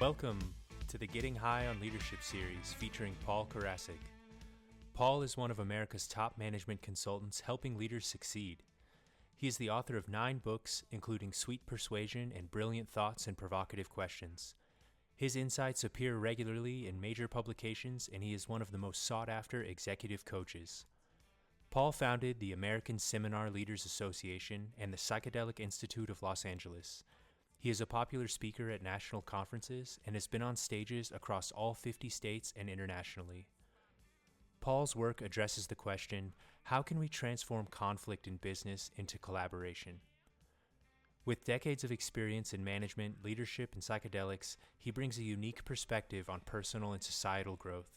Welcome to the Getting High on Leadership series featuring Paul Karasik. Paul is one of America's top management consultants helping leaders succeed. He is the author of 9 books, including Sweet Persuasion and Brilliant Thoughts and Provocative Questions. His insights appear regularly in major publications, and he is one of the most sought-after executive coaches. Paul founded the American Seminar Leaders Association and the Psychedelic Institute of Los Angeles. He is a popular speaker at national conferences and has been on stages across all 50 states and internationally. Paul's work addresses the question, how can we transform conflict in business into collaboration? With decades of experience in management, leadership, and psychedelics, he brings a unique perspective on personal and societal growth.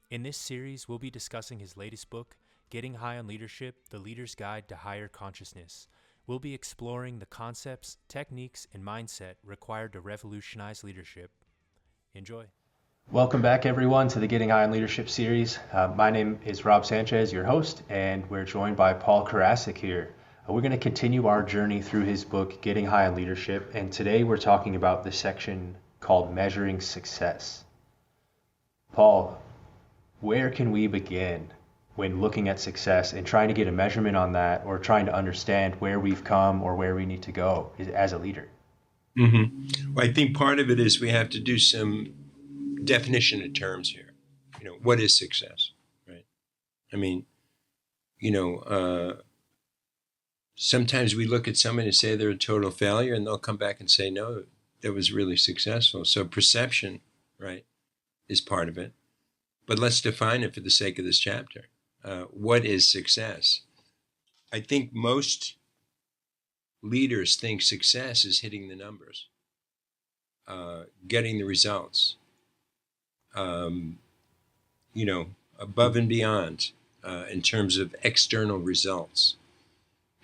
In this series, we'll be discussing his latest book, Getting High on Leadership, The Leader's Guide to Higher Consciousness. We'll be exploring the concepts, techniques, and mindset required to revolutionize leadership. Enjoy. Welcome back, everyone, to the Getting High on Leadership series. My name is Rob Sanchez, your host, and we're joined by Paul Karasik here. We're going to continue our journey through his book, Getting High on Leadership, and today we're talking about the section called Measuring Success. Paul, where can we begin when looking at success and trying to get a measurement on that, or trying to understand where we've come or where we need to go as a leader? Well, I think part of it is we have to do some definition of terms here. What is success, right? I mean, sometimes we look at somebody and say they're a total failure, and they'll come back and say, no, that was really successful. So perception, right, is part of it. But let's define it for the sake of this chapter. What is success? I think most leaders think success is hitting the numbers, getting the results, above and beyond in terms of external results.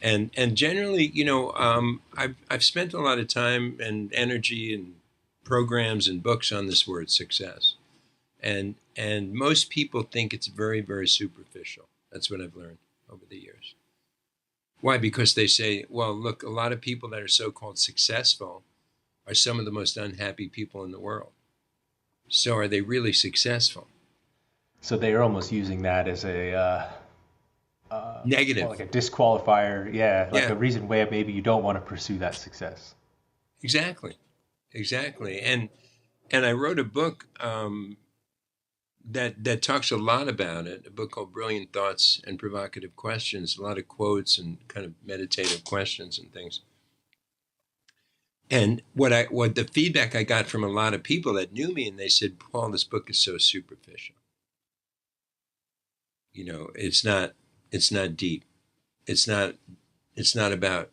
And generally, I've spent a lot of time and energy and programs and books on this word success. And most people think it's very, very superficial. That's what I've learned over the years. Why? Because they say, well, look, a lot of people that are so-called successful are some of the most unhappy people in the world. So are they really successful? So they are almost using that as a negative, like a disqualifier, a reason why maybe you don't want to pursue that success. Exactly. And I wrote a book that talks a lot about it, a book called Brilliant Thoughts and Provocative Questions, a lot of quotes and kind of meditative questions and things. And what the feedback I got from a lot of people that knew me, and they said, Paul, this book is so superficial. It's not deep. It's not about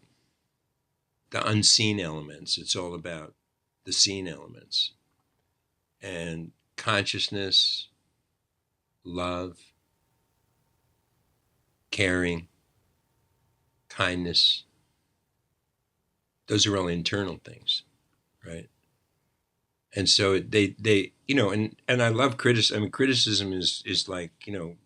the unseen elements. It's all about the seen elements. And consciousness, love, caring, kindness, those are all internal things, right? And so they and I love criticism. I mean, criticism is like,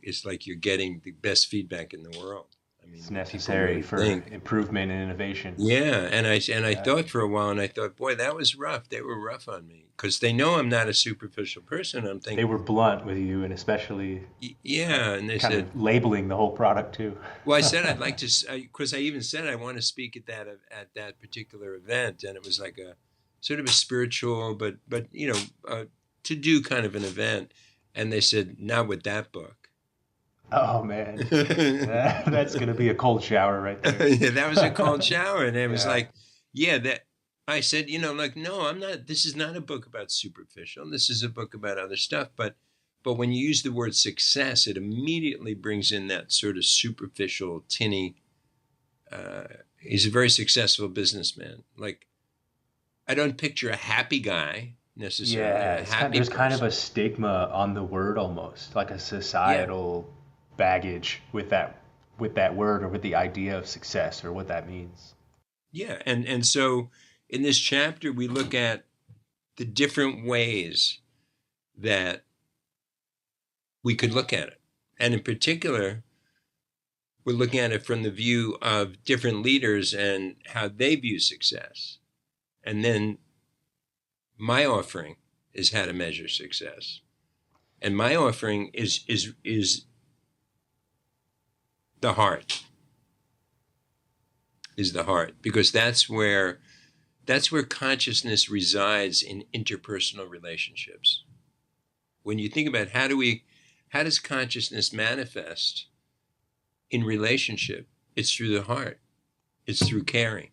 it's like you're getting the best feedback in the world. I mean, it's necessary for improvement and innovation. Yeah, and I thought for a while, and I thought, boy, that was rough. They were rough on me because they know I'm not a superficial person. I'm thinking they were blunt with you, and especially and they said labeling the whole product too. Well, I said I'd like to, because I even said I want to speak at that particular event, and it was like a sort of a spiritual, but to do kind of an event, and they said not with that book. Oh man, that's gonna be a cold shower right there. Yeah, that was a cold shower, and it was like, that I said, no, I'm not. This is not a book about superficial. This is a book about other stuff. But when you use the word success, it immediately brings in that sort of superficial, tinny. He's a very successful businessman. Like, I don't picture a happy guy necessarily. Yeah, there's kind of a stigma on the word, almost like a societal baggage with that word, or with the idea of success, or what that means. Yeah, and so in this chapter we look at the different ways that we could look at it, and in particular we're looking at it from the view of different leaders and how they view success. And then My offering is how to measure success. And my offering is the heart. Is the heart, because that's where consciousness resides in interpersonal relationships. When you think about how does consciousness manifest in relationship, it's through the heart. It's through caring.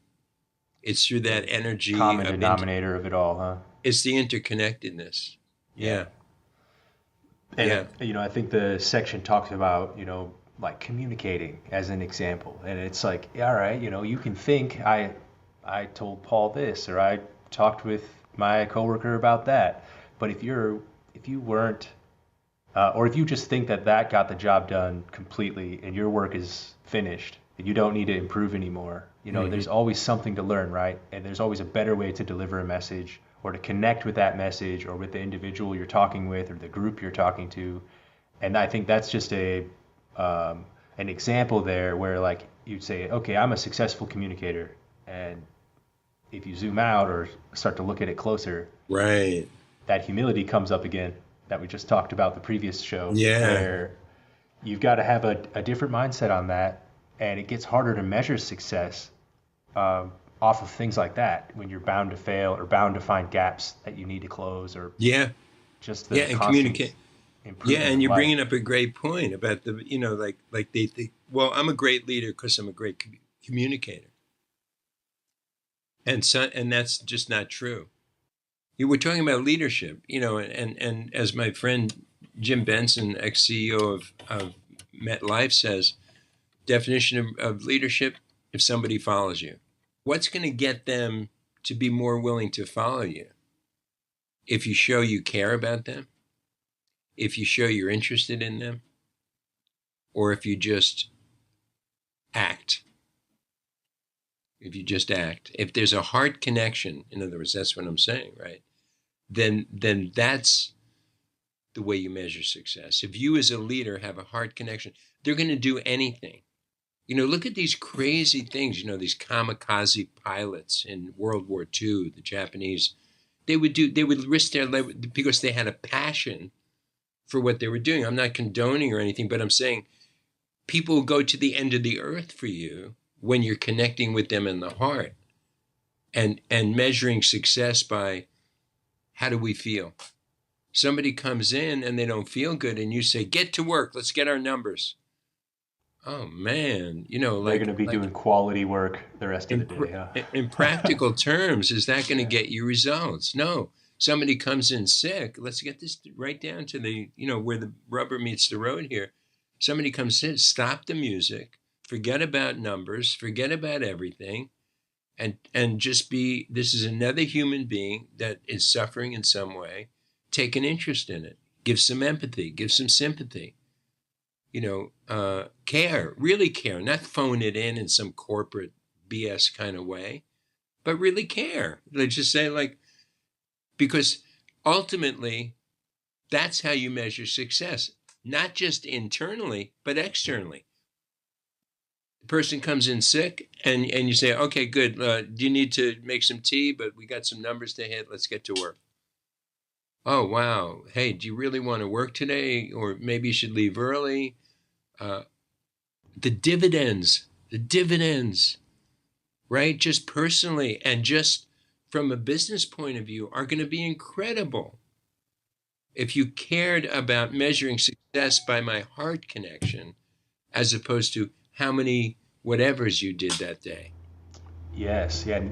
It's through that energy. Common denominator of it all, huh? It's the interconnectedness. Yeah. And, I think the section talks about, like communicating as an example. And it's like, all right, you can think I told Paul this, or I talked with my coworker about that. But if you weren't, or if you just think that got the job done completely and your work is finished and you don't need to improve anymore, there's always something to learn, right? And there's always a better way to deliver a message or to connect with that message or with the individual you're talking with or the group you're talking to. And I think that's just an example there where like you'd say, okay, I'm a successful communicator. And if you zoom out or start to look at it closer, right, that humility comes up again that we just talked about the previous show. Yeah. Where you've got to have a different mindset on that. And it gets harder to measure success off of things like that when you're bound to fail or bound to find gaps that you need to close or just the and communicate. Yeah, and you're life. Bringing up a great point about the like they think, well, I'm a great leader because I'm a great communicator, and that's just not true. We're talking about leadership, and as my friend Jim Benson, ex-CEO of MetLife, says, definition of leadership: if somebody follows you. What's going to get them to be more willing to follow you? If you show you care about them, if you show you're interested in them, or if you just act. If you just act. If there's a heart connection, in other words, that's what I'm saying, right? Then that's the way you measure success. If you as a leader have a heart connection, they're going to do anything. Look at these crazy things, these kamikaze pilots in World War II, the Japanese. They would risk their life because they had a passion for what they were doing. I'm not condoning or anything, but I'm saying people will go to the end of the earth for you when you're connecting with them in the heart and measuring success by how do we feel? Somebody comes in and they don't feel good and you say, get to work, let's get our numbers. Oh man, they're going to be doing quality work the rest of the day. Huh? In practical terms, is that going to get you results? No. Somebody comes in sick. Let's get this right down to the, where the rubber meets the road here. Somebody comes in, stop the music, forget about numbers, forget about everything, and just be, this is another human being that is suffering in some way. Take an interest in it. Give some empathy. Give some sympathy. Care, really care, not phone it in some corporate BS kind of way, but really care. Let's just say because ultimately that's how you measure success, not just internally, but externally. The person comes in sick and you say, okay, good. Do you need to make some tea? But we got some numbers to hit. Let's get to work. Oh, wow. Hey, do you really want to work today? Or maybe you should leave early. The dividends, right? Just personally and just from a business point of view are going to be incredible. If you cared about measuring success by my heart connection, as opposed to how many whatevers you did that day. Yes. Yeah.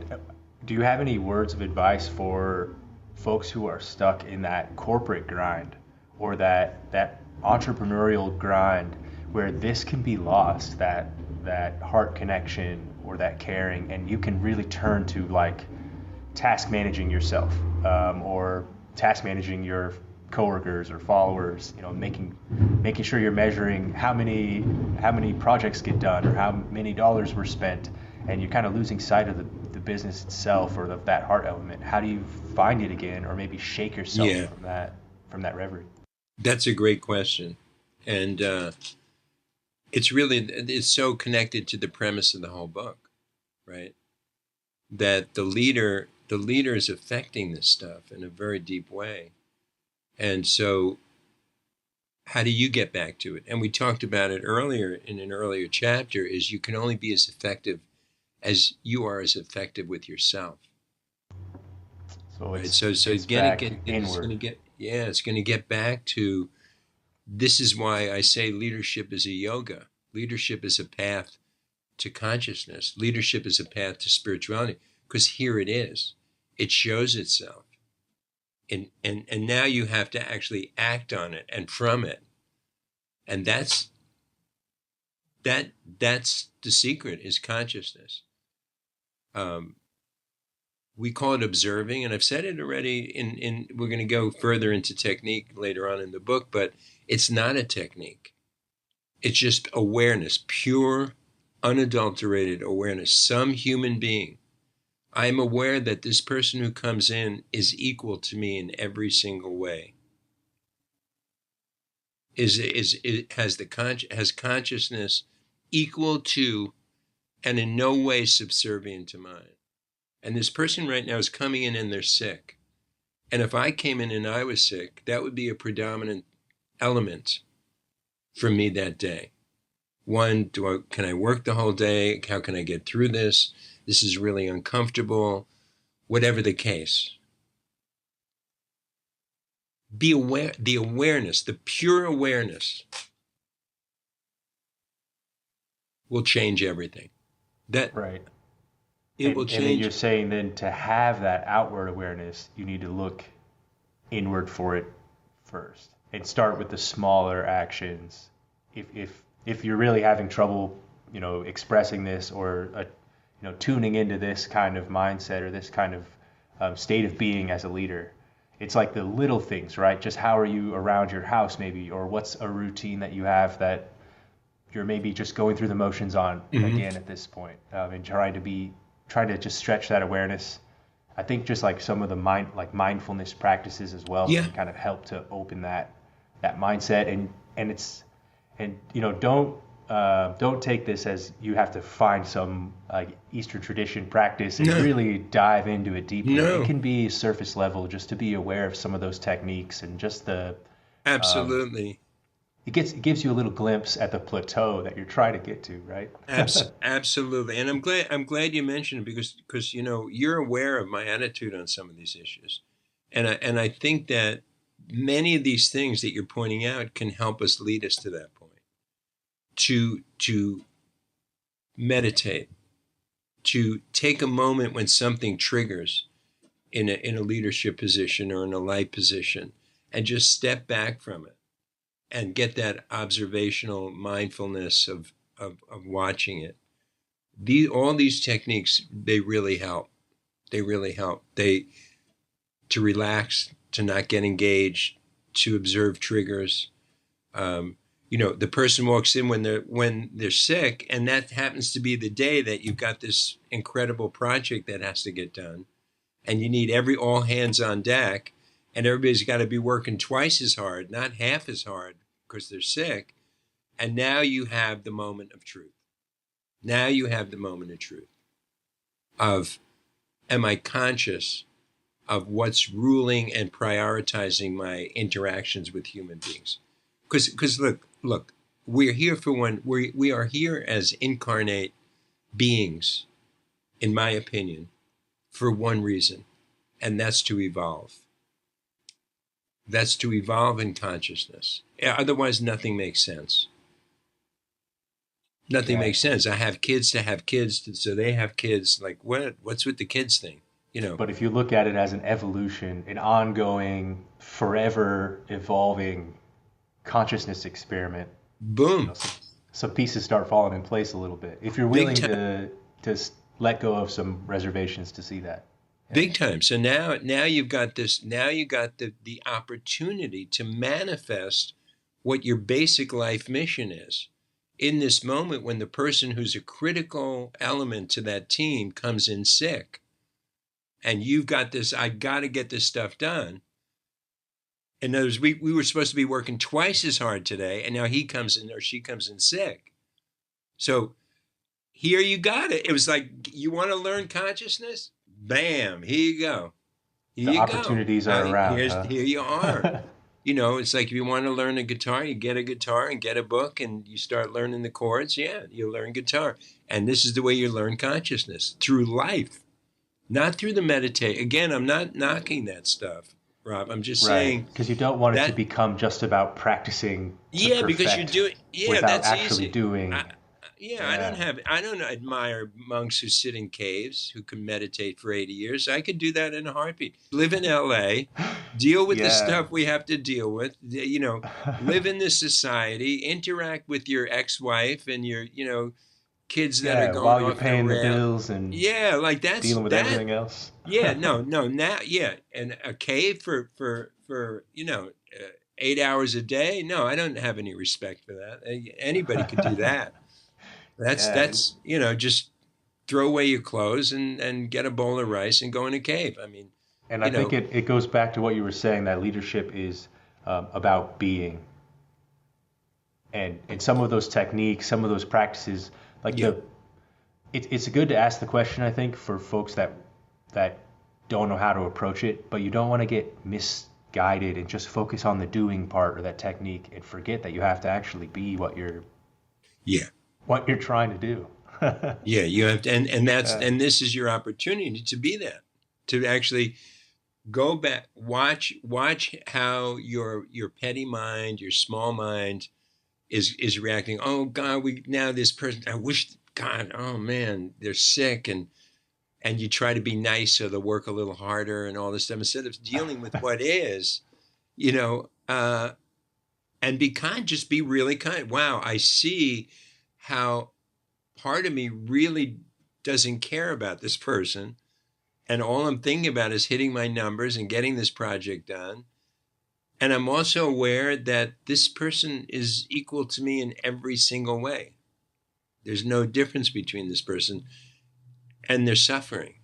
Do you have any words of advice for folks who are stuck in that corporate grind or that entrepreneurial grind where this can be lost, that heart connection or that caring, and you can really turn to like task managing yourself or task managing your coworkers or followers, making sure you're measuring how many projects get done or how many dollars were spent, and you're kind of losing sight of the business itself or that heart element. How do you find it again, or maybe shake yourself from that reverie? That's a great question, and it's so connected to the premise of the whole book, right? That the leader the leader is affecting this stuff in a very deep way. And so how do you get back to it? And we talked about it earlier in an earlier chapter, is you can only be as effective as you are as effective with yourself. So Right. it's So it's getting back it's inward. going to get, yeah, it's going to get back to, this is why I say leadership is a yoga. Leadership is a path to consciousness. Leadership is a path to spirituality, because here it is. It shows itself. And now you have to actually act on it and from it. And that's the secret, is consciousness. We call it observing, and I've said it already in we're going to go further into technique later on in the book, but it's not a technique. It's just awareness, pure, unadulterated awareness. Some human being, I'm aware that this person who comes in is equal to me in every single way. Has consciousness equal to and in no way subservient to mine. And this person right now is coming in and they're sick. And if I came in and I was sick, that would be a predominant element for me that day. One, can I work the whole day? How can I get through this? This is really uncomfortable. Whatever the case. Be aware, the awareness, the pure awareness will change everything. Right. It will And then you're change. saying then to have that outward awareness, you need to look inward for it first and start with the smaller actions. If you're really having trouble, expressing this or tuning into this kind of mindset or this kind of state of being as a leader, it's like the little things, right? Just how are you around your house maybe, or what's a routine that you have that you're maybe just going through the motions on again at this point, and trying to just stretch that awareness. I think just like some of the mindfulness practices as well Yeah. can kind of help to open that mindset, and don't take this as you have to find some like Eastern tradition practice and No. really dive into it deeply. No. It can be surface level, just to be aware of some of those techniques and just Absolutely. it gives you a little glimpse at the plateau that you're trying to get to, right? Absolutely. And I'm glad you mentioned it, because you're aware of my attitude on some of these issues. And I think that many of these things that you're pointing out can help us, lead us to that point. To meditate, to take a moment when something triggers in a leadership position or in a life position, and just step back from it and get that observational mindfulness of watching it. All these techniques, they really help. They really help. To relax, to not get engaged, to observe triggers. The person walks in when they're sick, and that happens to be the day that you've got this incredible project that has to get done, and you need all hands on deck, and everybody's got to be working twice as hard, not half as hard, because they're sick. And now you have the moment of truth. Now you have the moment of truth of, am I conscious of what's ruling and prioritizing my interactions with human beings? Because look, we're here for one. We are here as incarnate beings, in my opinion, for one reason, and that's to evolve. That's to evolve in consciousness. Otherwise, nothing makes sense. Nothing makes sense. I have kids to have kids, so they have kids. Like, what's with the kids thing? But if you look at it as an evolution, an ongoing, forever evolving consciousness experiment, boom, some pieces start falling in place a little bit. If you're willing to let go of some reservations to see that. Big time. So now you've got this. Now you got the opportunity to manifest what your basic life mission is. In this moment, when the person who's a critical element to that team comes in sick, and you've got this, I got to get this stuff done. In other words, we were supposed to be working twice as hard today, and now he comes in or she comes in sick. So here you got it. It was like, you want to learn consciousness? bam, here you go. Here The you go. opportunities are around, huh? Here you are. It's like if you want to learn a guitar, you get a guitar and get a book and you start learning the chords. Yeah, you learn guitar. And this is the way you learn consciousness, through life, not through the meditate. Again, I'm not knocking that stuff, Rob. I'm just Right, saying because you don't want it to that, become just about practicing to yeah, because you perfect do it. Yeah, without that's actually easy. doing. I Yeah, I don't admire monks who sit in caves who can meditate for 80 years. I could do that in a heartbeat. Live in LA, deal with the yeah, stuff we have to deal with, live in this society, interact with your ex-wife and your, kids that are yeah. going While you're off the paying the rail. bills and Yeah, like that's dealing with that. everything else. Yeah, no, now, yeah. And a cave for 8 hours a day. No, I don't have any respect for that. Anybody could do that. Yeah, Just throw away your clothes and get a bowl of rice and go in a cave. I mean, and I you think know, it goes back to what you were saying, that leadership is about being, and some of those techniques, some of those practices, like yeah, it's good to ask the question, I think, for folks that don't know how to approach it, but you don't want to get misguided and just focus on the doing part or that technique and forget that you have to actually be yeah, what you're trying to do. yeah. You have to, Yeah. and this is your opportunity to be that, to actually go back, watch how your petty mind, your small mind is reacting. Oh God, now this person. I wish God. Oh man, they're sick, and you try to be nice so they'll work a little harder and all this stuff instead of dealing with what is, you know. And be kind. Just be really kind. Wow, I see how part of me really doesn't care about this person, and all I'm thinking about is hitting my numbers and getting this project done. And I'm also aware that this person is equal to me in every single way. There's no difference between this person, and they're suffering,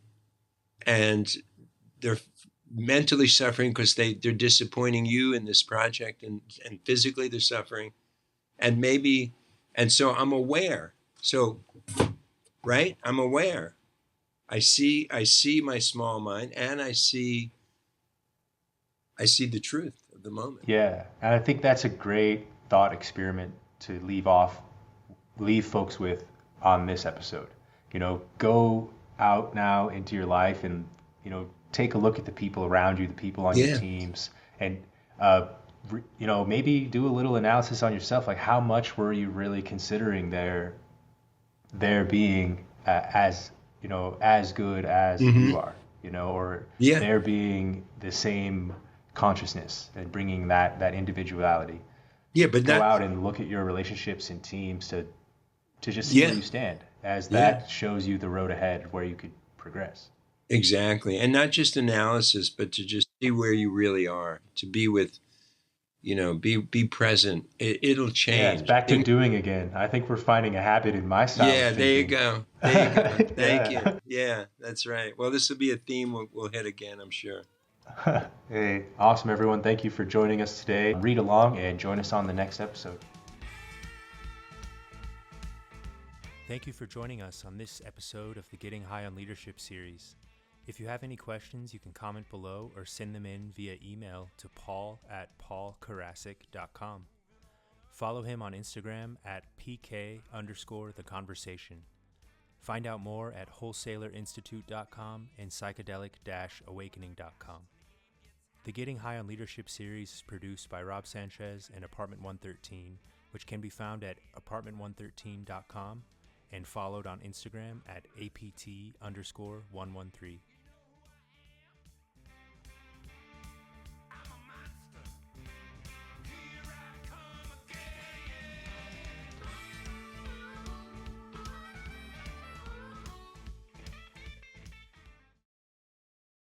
and they're mentally suffering because they're disappointing you in this project, and physically they're suffering, and maybe, and so I'm aware. So, right, I'm aware. I see my small mind, and I see the truth of the moment. Yeah, and I think that's a great thought experiment to leave folks with on this episode. Go out now into your life and, take a look at the people around you, the people on your Yeah, teams, and, maybe do a little analysis on yourself. Like, how much were you really considering their being as good as mm-hmm. you are, or Yeah, their being the same consciousness and bringing that individuality. yeah, but Go not, out and look at your relationships and teams to just see where yeah, you stand, as yeah. that shows you the road ahead where you could progress. Exactly. And not just analysis, but to just see where you really are, to be with, be present. It'll Yeah, it's change. back to doing again. I think we're finding a habit in my style of Yeah, there you thinking. go. There you go. Thank you. Yeah. Yeah, that's right. Well, this will be a theme we'll hit again, I'm sure. Hey, awesome, everyone. Thank you for joining us today. Read along and join us on the next episode. Thank you for joining us on this episode of the Getting High on Leadership series. If you have any questions, you can comment below or send them in via email to paul@paulkarasik.com. Follow him on Instagram at PK_the conversation. Find out more at wholesalerinstitute.com and psychedelic-awakening.com. The Getting High on Leadership series is produced by Rob Sanchez and Apartment 113, which can be found at apartment113.com and followed on Instagram at APT_113.